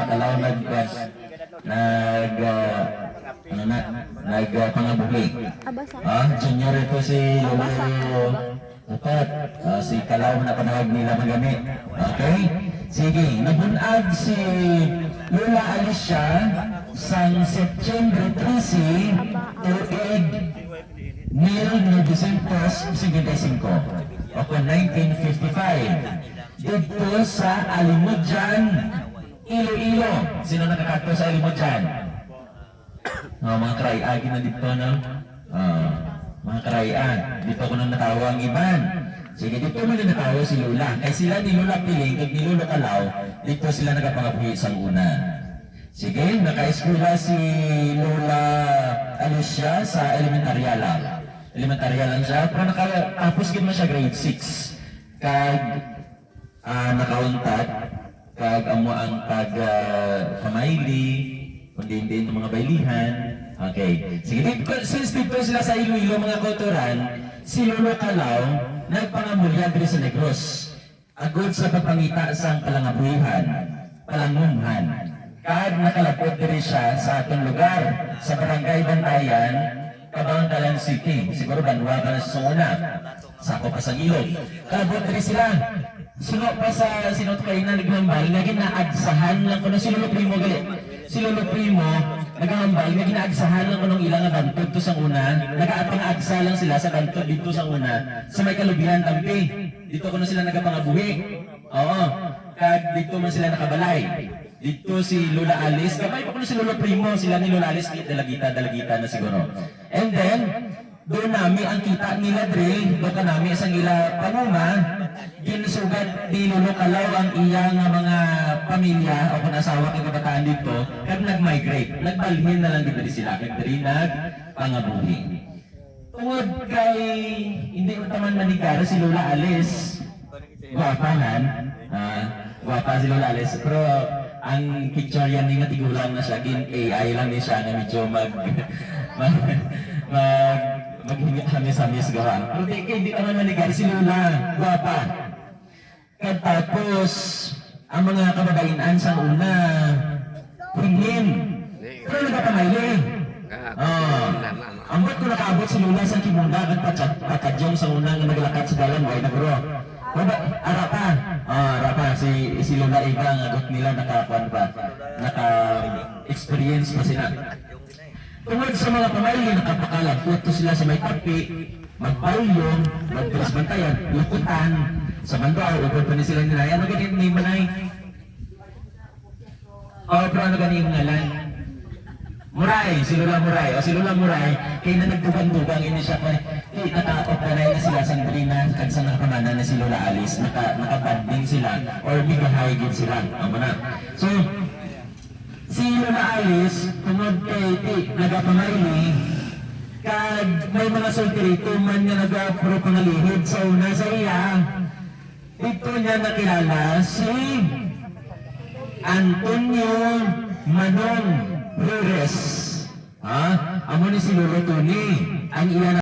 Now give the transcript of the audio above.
nakalaw nagpangabuhi. Junior ito si Lolo Upat. Si Kalaw na panahag nila magamit. Okay? Sige, nabunag si Lola Alicia sang September 13 tuig 1955 o 1955 dito sa Alimudjan, Iloilo. Sino nakakato sa Alimudjan? Mga karayaan na dito, no? Mga karayaan. Dito ko nang natawa ang iban. Sige, dito mo na natawa si Lola. Kaya sila ni Lola Piling at ni Lola Kalaw, dito sila nagapangabuhi sa una. Sige, naka-eskwela si Lola Alicia sa elementarya lang. Elementarya lang siya, pero nakatapos din mo siya grade 6. Kag nakauntad, kag amo ang pag-pamayli, kundi din ng mga baylihan. Okay. Sige, since dito sila sa Iloilo, mga kauturan, si Lolo Kalaw nagpangamulyan dito sa Negros. Agod sa pagpangita sa palangabuhihan, palangumhan. Kag nakalapot diri siya sa atong lugar, sa Barangay Bantayan, Kabangkalan City. Siguro banwa ka na sa una. Sako pa sa ilog. Kalabot diri sila. Sino pa sa sinot kayo na naghambal, na ginaagsahan lang ko na si Lolo Primo gali. Si Lolo Primo, naghambal, na ginaagsahan lang ko nung ilang bantod to sa una. Nagaapang-agsa lang sila sa bantod dito sa una. Sa may kalubihan tampi. Dito ko na sila nagapangabuhi. Oo. Kag dito man sila nakabalay. Dito si Lola Alice, kapay pa ko na si Lolo Primo, sila ni Lola Alice, dalagita na siguro. And then, doon namin ang kita nila Dre, doon ka namin isang ila panuma, ginsugat ni Lolo Kalaw ang iya nga mga pamilya o kung asawa kay kabataan dito, kag nag-migrate, nagbalhin na lang dito sila, kag Dre nagpangabuhi. Tungod kay, hindi mo taman manigar si Lola Alice, gwapahan, gwapa si Lola Alice, pero ang picture yan nga tigulang na siya, AI lang din siya na medyo maghamis-hamis gawa. Pero hindi naman manigar si Lola, gwapa. Tapos, ang mga kababainan sa una, hingin. Pero nagpapamayli. Ambot ko nakaabot si Lola sa kimunda at patadyong sa una nga naglakad sa dalan, way nagro. Arapa. Arapa. Si Lola Eva ang agot nila naka-experience pa sila. Tungod sa mga pamilya, nakapakalagpot to sila sa may tapi, magpayong, magpilas bantayan, lukutan, sa mandaw, upod pa ni sila nila. Ano ganyan ni Manay? Pero ano ganyan yung ngalan? Muray, si Lola Muray. O si Lola Muray, kaya na nagdugang-dugang ini siya ko. Naka-operay na sila sa Drina, kag sa nakamana na si Lola Alice, nakabanding sila, or bigahigid sila. Amo na. So, si Lola Alice, tungod kay nagapamayli, kag may mga solterito man nga nagapuro pangalihid sa una sa iya, dito niya nakilala si Antonio Manong Flores. Amo ni si Lolo Tony. Ang iya